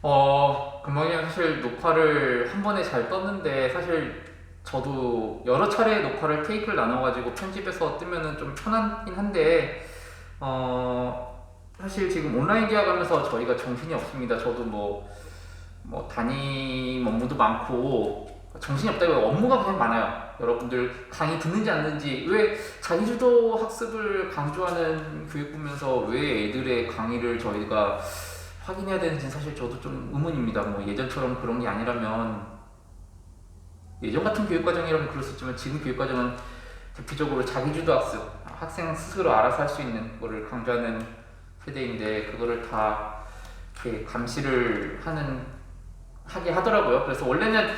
금방이랑 사실 녹화를 한 번에 잘 떴는데, 사실 저도 여러 차례 녹화를 테이크를 나눠가지고 편집해서 뜨면은 좀 편하긴 한데, 사실 지금 온라인 계약하면서 저희가 정신이 없습니다. 저도 뭐 담임 업무도 많고, 정신이 없다고 업무가 그냥 많아요. 여러분들 강의 듣는지 안 듣는지, 왜 자기주도 학습을 강조하는 교육부면서 왜 애들의 강의를 저희가 확인해야 되는지 사실 저도 좀 의문입니다. 뭐 예전처럼 그런 게 아니라면, 예전 같은 교육과정이라면 그럴 수 있지만 지금 교육과정은 대표적으로 자기주도 학습, 학생 스스로 알아서 할 수 있는 거를 강조하는 세대인데, 그거를 다 이렇게 감시를 하게 하더라고요. 그래서 원래는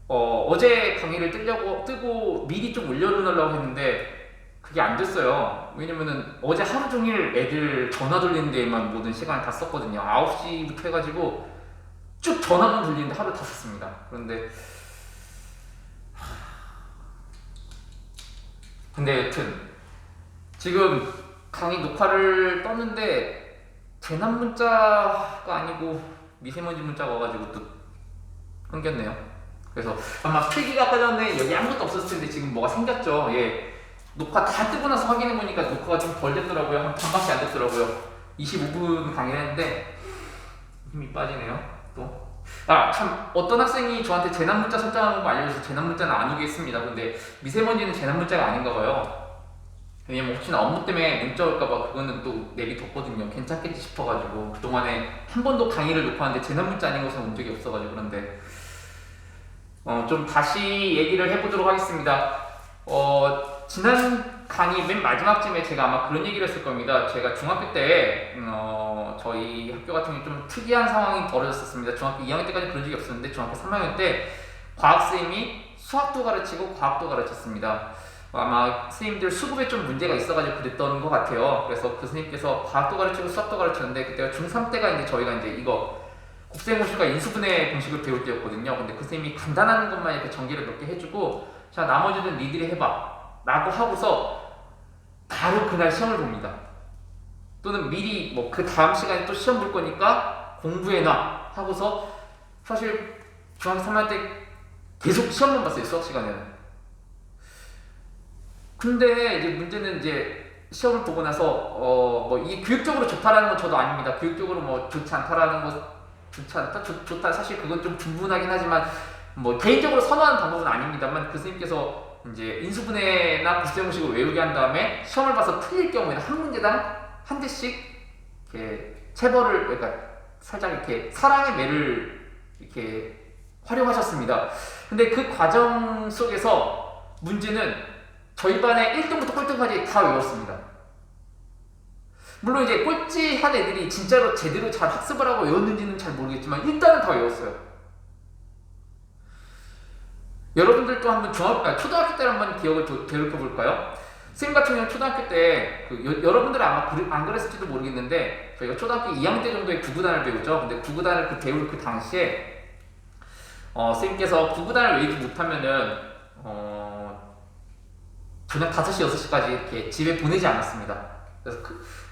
어제 강의를 뜨고 미리 좀 올려놓으려고 했는데 그게 안 됐어요. 왜냐면은 어제 하루 종일 애들 전화 돌리는 데에만 모든 시간을 다 썼거든요. 9시부터 해가지고 쭉 전화만 돌리는데 하루 다 썼습니다. 근데 여튼 지금 강의 녹화를 떴는데 재난 문자가 아니고 미세먼지 문자가 와가지고 또 끊겼네요. 그래서 아마 필기가 아까 전에 여기 아무것도 없었을 텐데 지금 뭐가 생겼죠. 예. 녹화 다 뜨고 나서 확인해 보니까 녹화가 좀 덜 됐더라고요. 한 반밖에 안 됐더라고요. 25분 강의를 했는데 힘이 빠지네요. 또. 참 어떤 학생이 저한테 재난 문자 설정하는 거 알려줘서 재난 문자는 안 오게 했습니다. 근데 미세먼지는 재난 문자가 아닌가 봐요. 왜냐면 혹시나 업무 때문에 문자 올까봐 그거는 또 내비뒀거든요. 괜찮겠지 싶어가지고 그동안에 한 번도 강의를 놓고 하는데 재난 문자 아닌 것은 온 적이 없어가지고. 그런데 좀 다시 얘기를 해보도록 하겠습니다. 지난 강의 맨 마지막쯤에 제가 아마 그런 얘기를 했을 겁니다. 제가 중학교 때 저희 학교 같은 경우 좀 특이한 상황이 벌어졌었습니다. 중학교 2학년 때까지 그런 적이 없었는데 중학교 3학년 때 과학선생님이 수학도 가르치고 과학도 가르쳤습니다. 아마 선생님들 수급에 좀 문제가 있어가지고 그랬던 것 같아요. 그래서 그 선생님께서 과학도 가르치고 수학도 가르쳤는데, 그때가 중3 때가 이제 저희가 이제 이거 곱셈공식과 인수분해 공식을 배울 때였거든요. 근데 그 선생님이 간단한 것만 이렇게 전개를 몇 개 해주고, 자 나머지는 니들이 해봐 라고 하고서 바로 그날 시험을 봅니다. 또는 미리 뭐 그 다음 시간에 또 시험 볼 거니까 공부해놔 하고서, 사실 중학교 3학년 때 계속 시험만 봤어요. 수학 시간에는. 근데 이제 문제는 이제 시험을 보고 나서 뭐 이게 교육적으로 좋다라는 건 저도 아닙니다. 교육적으로 뭐 좋지 않다라는 거, 좋지 않다? 좋다, 사실 그건 좀 분분하긴 하지만 뭐 개인적으로 선호하는 방법은 아닙니다만, 그 선생님께서 이제 인수분해나 곱셈공식을 외우게 한 다음에 시험을 봐서 틀릴 경우에는 한 문제당 한 대씩 이렇게 체벌을, 그러니까 살짝 이렇게 사랑의 매를 이렇게 활용하셨습니다. 근데 그 과정 속에서 문제는 저희 반에 1등부터 꼴등까지 다 외웠습니다. 물론 이제 꼴찌한 애들이 진짜로 제대로 잘 학습을 하고 외웠는지는 잘 모르겠지만 일단은 다 외웠어요. 여러분들도 한번 초등학교 때 한번 기억을 되돌려 볼까요? 선생님 같은 경우는 초등학교 때 여러분들은 아마 안 그랬을지도 모르겠는데, 저희가 초등학교 2학년 때 정도에 구구단을 배우죠. 근데 구구단을 배울 그 당시에 선생님께서 구구단을 외우지 못하면은 저녁 5시, 6시까지 이렇게 집에 보내지 않았습니다.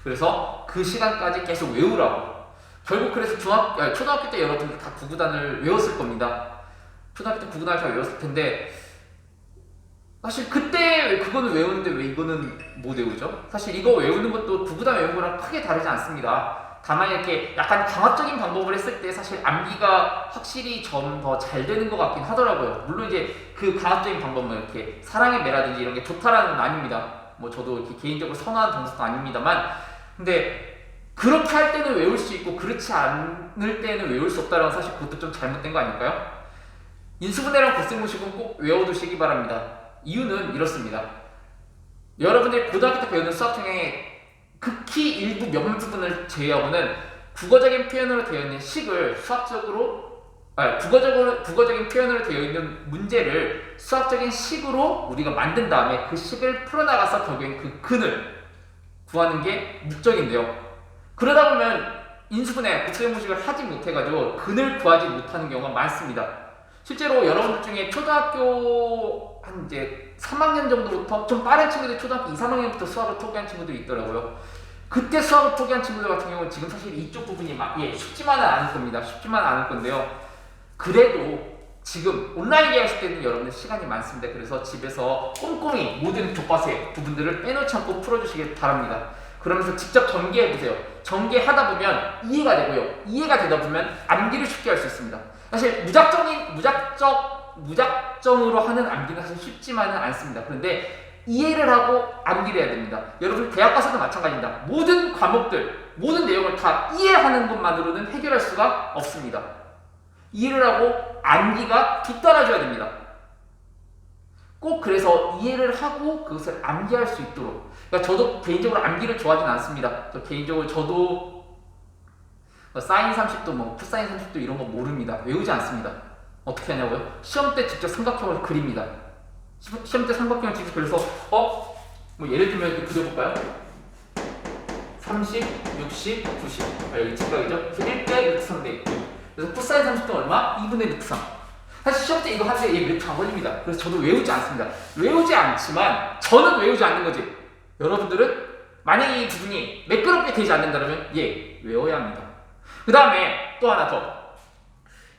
그래서 그 시간까지 계속 외우라고. 결국 그래서 초등학교 때 여러분들 다 구구단을 외웠을 겁니다. 초등학교 때 구구단을 다 외웠을 텐데, 사실 그때 그거는 외우는데 왜 이거는 못 외우죠? 사실 이거 외우는 것도 구구단 외우는 거랑 크게 다르지 않습니다. 다만 이렇게 약간 강압적인 방법을 했을 때 사실 암기가 확실히 좀 더 잘 되는 것 같긴 하더라고요. 물론 이제 그 강압적인 방법은 이렇게 사랑의 매라든지 이런 게 좋다라는 건 아닙니다. 뭐 저도 이렇게 개인적으로 선호하는 동작도 아닙니다만, 근데 그렇게 할 때는 외울 수 있고 그렇지 않을 때는 외울 수 없다는 건 사실 그것도 좀 잘못된 거 아닐까요? 인수분해랑 곱셈공식은 꼭 외워두시기 바랍니다. 이유는 이렇습니다. 여러분들이 고등학교 때 배우는 수학 중에 극히 일부 몇몇 부분을 제외하고는 국어적인 표현으로 되어 있는 식을 국어적인 표현으로 되어 있는 문제를 수학적인 식으로 우리가 만든 다음에 그 식을 풀어나가서 결국엔 그 근을 구하는 게 목적인데요. 그러다 보면 인수분해, 곱셈공식을 하지 못해가지고 근을 구하지 못하는 경우가 많습니다. 실제로 여러분들 중에 초등학교 한 이제 3학년 정도부터, 좀 빠른 친구들 초등학교 2, 3학년부터 수학을 포기한 친구들이 있더라고요. 그때 수학을 포기한 친구들 같은 경우는 지금 사실 이쪽 부분이 쉽지만은 않을 겁니다. 쉽지만은 않을 건데요. 그래도 지금 온라인 계약식 때는 여러분들 시간이 많습니다. 그래서 집에서 꼼꼼히 모든 교과서의 부분들을 빼놓지 않고 풀어주시길 바랍니다. 그러면서 직접 전개해보세요. 전개하다 보면 이해가 되고요. 이해가 되다 보면 암기를 쉽게 할 수 있습니다. 사실 무작정으로 하는 암기는 사실 쉽지만은 않습니다. 그런데 이해를 하고 암기를 해야 됩니다. 여러분 대학 가서도 마찬가지입니다. 모든 과목들, 모든 내용을 다 이해하는 것만으로는 해결할 수가 없습니다. 이해를 하고 암기가 뒤따라줘야 됩니다. 꼭 그래서 이해를 하고 그것을 암기할 수 있도록. 그러니까 저도 개인적으로 암기를 좋아하진 않습니다. 저도 사인 30도 코사인 30도 이런 거 모릅니다. 외우지 않습니다. 어떻게 하냐고요? 시험 때 직접 삼각형을 그립니다. 시험 때 삼각형을 직접 그려서 예를 들면 이렇게 그려볼까요? 30, 60, 90 여기 직각이죠? 그래서 1대 6, 3대 2. 그래서 코사인 30도 얼마? 2분의 루트 3. 사실 시험 때 이거 하는데 몇 초 안 걸립니다. 그래서 저도 외우지 않습니다. 외우지 않지만 저는 외우지 않는 거지. 여러분들은 만약에 이 부분이 매끄럽게 되지 않는다면 외워야 합니다. 그 다음에 또 하나 더.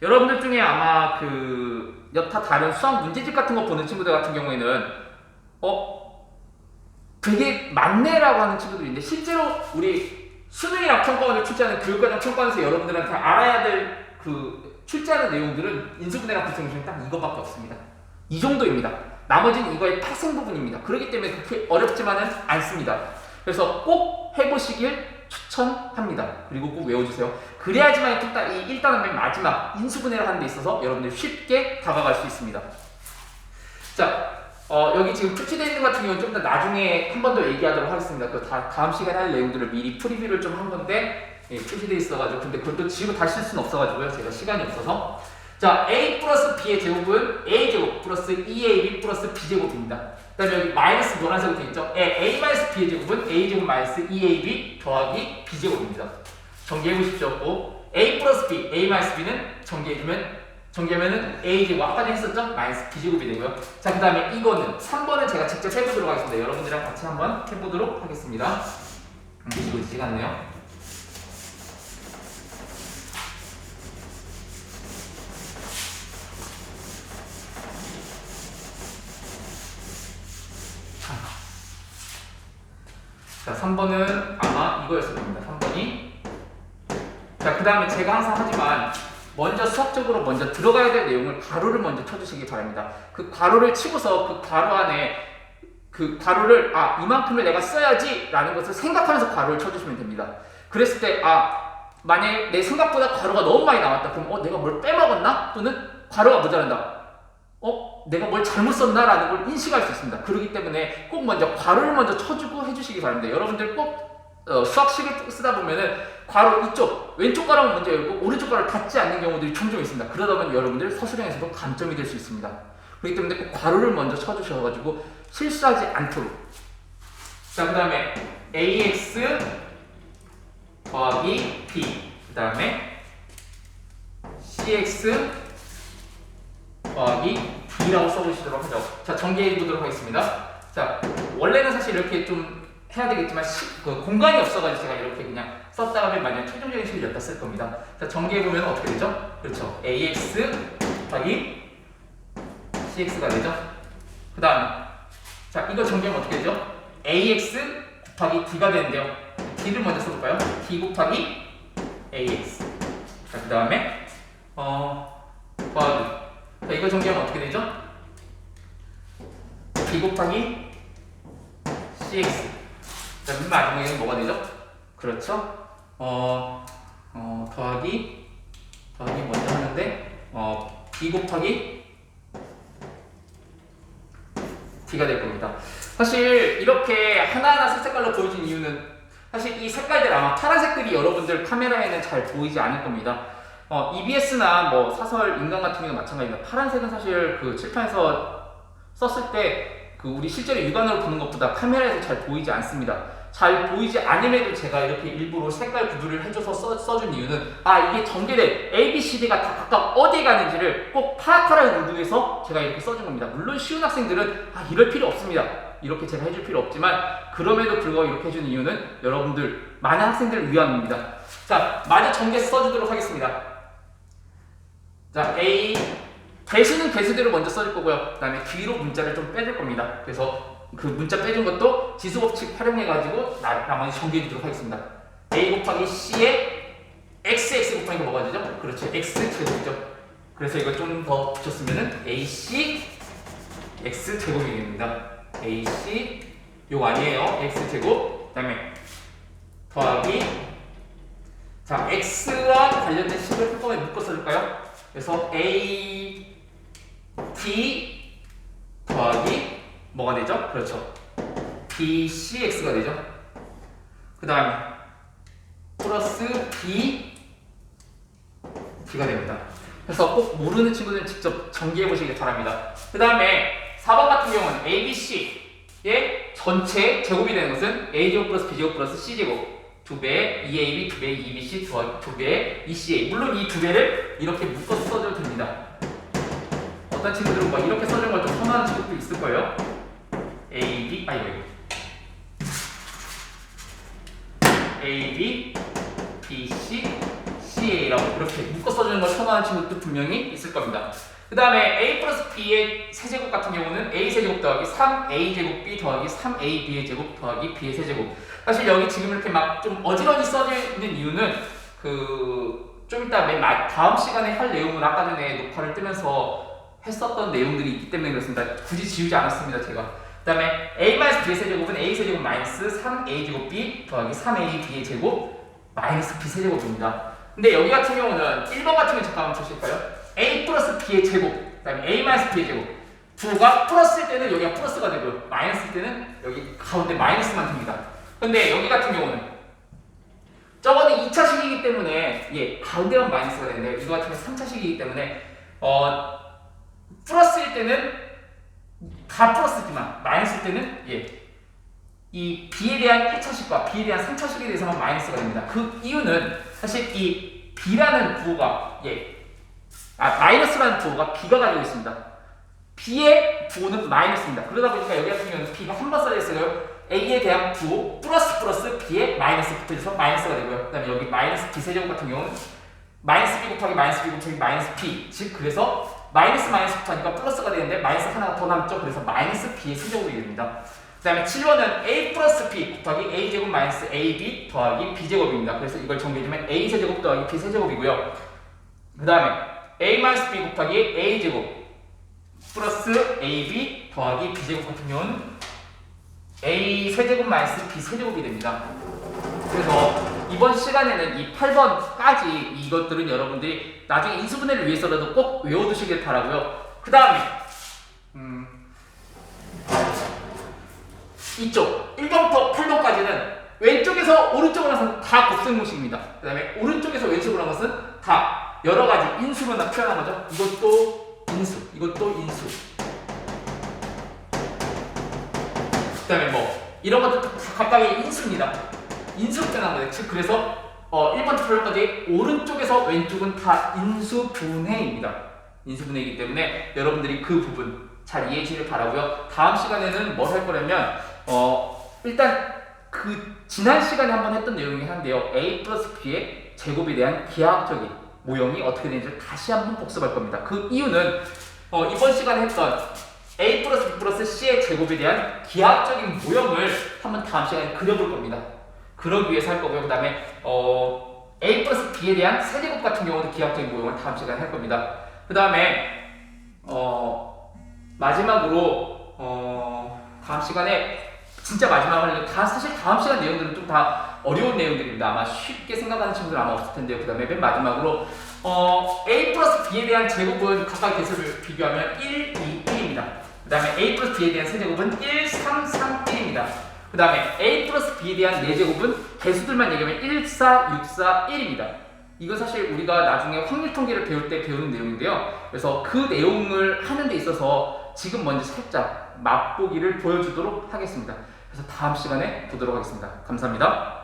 여러분들 중에 아마 여타 다른 수학 문제집 같은 거 보는 친구들 같은 경우에는 되게 많네라고 하는 친구들이 있는데 실제로 우리 수능이랑 평가원을 출제하는 교육과정 평가원에서 여러분들한테 알아야 될 출제하는 내용들은 인수분해랑 부등식 딱 이거밖에 없습니다. 이 정도입니다. 나머지는 이거의 파생 부분입니다. 그렇기 때문에 그렇게 어렵지만은 않습니다. 그래서 꼭 해보시길 추천합니다. 그리고 꼭 외워주세요. 그래야지만 일단은 맨 마지막 인수분해를 하는 데 있어서 여러분들 쉽게 다가갈 수 있습니다. 자, 여기 지금 출시되어 있는 것 같은 경우는 좀 더 나중에 한 번 더 얘기하도록 하겠습니다. 다음 시간에 할 내용들을 미리 프리뷰를 좀 한 건데 출시되어 있어가지고 근데 그것도 지금 다시 쓸 수는 없어가지고요. 제가 시간이 없어서. 자, a 플러스 b의 제곱은 a제곱 플러스 2ab 플러스 b제곱입니다. 그 다음에 여기 마이너스 노란색으로 되어 있죠. a 마이너스 b의 제곱은 a제곱 마이너스 2ab 더하기 b제곱입니다. 정리해보십시오. a 플러스 b, a 마이너스 b는 정리하면은 a제곱 아까 전에 했었죠? 마이너스 b제곱이 되고요. 자, 그 다음에 이거는 3번은 제가 직접 해보도록 하겠습니다. 여러분들이랑 같이 한번 해보도록 하겠습니다. 그리고 시간이네요. 자, 3번은 아마 이거였을 겁니다. 3번이. 자, 그 다음에 제가 항상 하지만 먼저 수학적으로 먼저 들어가야 될 내용을 괄호를 먼저 쳐주시기 바랍니다. 그 괄호를 치고서 그 괄호 안에 그 괄호를 이만큼을 내가 써야지 라는 것을 생각하면서 괄호를 쳐주시면 됩니다. 그랬을 때 만약에 내 생각보다 괄호가 너무 많이 나왔다. 그럼 내가 뭘 빼먹었나? 또는 괄호가 모자란다. 내가 뭘 잘못 썼나? 라는 걸 인식할 수 있습니다. 그렇기 때문에 꼭 먼저 괄호를 먼저 쳐주고 해주시기 바랍니다. 여러분들 꼭 수학식을 쓰다 보면은 괄호 이쪽, 왼쪽 괄호만 먼저 열고 오른쪽 괄호를 닫지 않는 경우들이 종종 있습니다. 그러다 보면 여러분들 서술형에서도 감점이 될 수 있습니다. 그렇기 때문에 꼭 괄호를 먼저 쳐주셔가지고 실수하지 않도록. 자, 그 다음에 ax 더하기 b, 그 다음에 cx 더하기 D라고 써보시도록 하죠. 자, 정리해 보도록 하겠습니다. 자, 원래는 사실 이렇게 좀 해야 되겠지만 공간이 없어가지고 제가 이렇게 그냥 썼다가 만약 최종적인 식을 여기다 쓸 겁니다. 자, 정리해 보면 어떻게 되죠? 그렇죠. ax 곱하기 cx가 되죠. 그 다음에 자, 이거 정리하면 어떻게 되죠? ax 곱하기 d가 되는데요. d를 먼저 써볼까요? d 곱하기 ax. 자, 그 다음에 곱하기. 자, 이거 정리하면 어떻게 되죠? b 곱하기 cx. 자, 맨 마지막에는 뭐가 되죠? 그렇죠? 더하기 먼저 하는데 b 곱하기 d가 될 겁니다. 사실 이렇게 하나하나 색깔로 보여진 이유는 사실 이 색깔들 아마 파란색들이 여러분들 카메라에는 잘 보이지 않을 겁니다. EBS나 사설 인강 같은 경우는 마찬가지입니다. 파란색은 사실 칠판에서 썼을 때 우리 실제로 육안으로 보는 것보다 카메라에서 잘 보이지 않습니다. 잘 보이지 않음에도 제가 이렇게 일부러 색깔 구두를 해줘서 써준 이유는 이게 전개된 A, B, C, D가 다 각각 어디에 가는지를 꼭 파악하라는 의도에서 제가 이렇게 써준 겁니다. 물론 쉬운 학생들은 이럴 필요 없습니다. 이렇게 제가 해줄 필요 없지만 그럼에도 불구하고 이렇게 해주는 이유는 여러분들 많은 학생들을 위함입니다. 자, 마저 전개해서 써주도록 하겠습니다. 자, A 개수는 개수대로 먼저 써줄 거고요. 그 다음에 뒤로 문자를 좀 빼줄 겁니다. 그래서 그 문자 빼준 것도 지수법칙 활용해가지고 나머지 전개해 주도록 하겠습니다. A 곱하기 C에 XX 곱하기가 뭐가 되죠? 그렇죠. X제곱이죠. 그래서 이걸 좀 더 붙였으면은 AC X제곱이 됩니다. AC 요거 아니에요. X제곱. 그 다음에 더하기 자 X와 관련된 식을 한꺼번에 묶어 써줄까요? 그래서 A T 더하기 뭐가 되죠? 그렇죠. BCX가 되죠. 그 다음에 플러스 BD가 됩니다. 그래서 꼭 모르는 친구들은 직접 전개해 보시길 바랍니다. 그 다음에 4번 같은 경우는 ABC의 전체 제곱이 되는 것은 A제곱 플러스 B제곱 플러스 C제곱 2배 2AB 2배 2BC 2배 2CA 물론 이 2배를 이렇게 묶어서 써줘도 됩니다. 어떤 친구들은 막 이렇게 써주는 걸 좀 선호하는 친구도 있을 거예요. AB AB BC CA라고 이렇게 묶어 써주는 걸 선호하는 친구도 분명히 있을 겁니다. 그 다음에 A 플러스 B의 세제곱 같은 경우는 A 세제곱 더하기 3A 제곱 B 더하기 3A B의 제곱 더하기 B의 세제곱. 사실 여기 지금 이렇게 막 좀 어지러지 써져 있는 이유는 좀 이따 다음 시간에 할 내용을 아까 전에 녹화를 뜨면서 했었던 내용들이 있기 때문에 그렇습니다. 굳이 지우지 않았습니다, 제가. 그 다음에 A-B의 세제곱은 A 세제곱 마이너스 3A 제곱 B 더하기 3A B의 제곱 마이너스 B 세제곱입니다. 근데 여기 같은 경우는 1번 같은 경우 잠깐 한번 보실까요? A 플러스 B의 제곱, 그 다음에 A 마이너스 B의 제곱. 부가 플러스일 때는 여기가 플러스가 되고요. 마이너스일 때는 여기 가운데 마이너스만 됩니다. 근데 여기 같은 경우는 저거는 2차식이기 때문에 가운데만 마이너스가 되는데 이거 같은 경우는 3차식이기 때문에 플러스일 때는 다 플러스지만 마이너스일 때는 이 B에 대한 1차식과 B에 대한 3차식에 대해서만 마이너스가 됩니다. 그 이유는 사실 이 B라는 부호가 마이너스라는 부호가 B가 가지고 있습니다. B의 부호는 마이너스입니다. 그러다 보니까 여기 같은 경우는 B가 한 번 써져 있어요. A에 대한 부호 플러스 B에 마이너스 붙어져서 마이너스가 되고요. 그 다음에 여기 마이너스 B 세제곱 같은 경우는 마이너스 B 곱하기 마이너스 B 곱하기 마이너스 P 즉 그래서 마이너스 붙으니까 플러스가 되는데 마이너스 하나가 더 남죠. 그래서 마이너스 B의 세제곱이 됩니다. 그 다음에 7번은 A 플러스 B 곱하기 A 제곱 마이너스 AB 더하기 B 제곱입니다. 그래서 이걸 정리해주면 A 세제곱 더하기 B 세제곱이고요. 그 다음에 A 마이너스 B 곱하기 A 제곱 플러스 AB 더하기 B 제곱 같은 경우는 A 세제곱 마이너스 B 세제곱이 됩니다. 그래서 이번 시간에는 이 8번까지 이것들은 여러분들이 나중에 인수분해를 위해서라도 꼭 외워두시길 바라고요. 그 다음에 이쪽 1번부터 8번까지는 왼쪽에서 오른쪽으로 한 것은 다 곱셈공식입니다. 그 다음에 오른쪽에서 왼쪽으로 한 것은 다 여러가지 인수로 표현한 거죠. 이것도 인수, 이것도 인수. 그 다음에 이런 것도 다 각각의 인수입니다. 인수로 표현한 거예요. 즉 그래서 1번부터 8번까지 오른쪽에서 왼쪽은 다 인수분해입니다. 인수분해이기 때문에 여러분들이 그 부분 잘 이해해 주시길 바라고요. 다음 시간에는 뭘 할 거냐면 일단 그 지난 시간에 한번 했던 내용이긴 한데요. A 플러스 B의 제곱에 대한 기하학적인 모형이 어떻게 되는지 다시 한번 복습할 겁니다. 그 이유는 이번 시간에 했던 A 플러스 B 플러스 C의 제곱에 대한 기하학적인 모형을 한번 다음 시간에 그려볼 겁니다. 그러기 위해서 할 거고요. 그 다음에 A 플러스 B에 대한 세제곱 같은 경우는 기하학적인 모형을 다음 시간에 할 겁니다. 그 다음에 마지막으로 다음 시간에 진짜 마지막으로 사실 다음 시간 내용들은 좀 다 어려운 내용들입니다. 아마 쉽게 생각하는 친구들 아마 없을 텐데요. 그 다음에 맨 마지막으로 A 플러스 B에 대한 제곱은 각각 개수를 비교하면 1, 2, 1입니다. 그 다음에 A 플러스 B에 대한 세제곱은 1, 3, 3, 1입니다. 그 다음에 A 플러스 B에 대한 4제곱은 개수들만 얘기하면 1, 4, 6, 4, 1입니다. 이건 사실 우리가 나중에 확률 통계를 배울 때 배우는 내용인데요. 그래서 그 내용을 하는 데 있어서 지금 먼저 살짝 맛보기를 보여주도록 하겠습니다. 그래서 다음 시간에 보도록 하겠습니다. 감사합니다.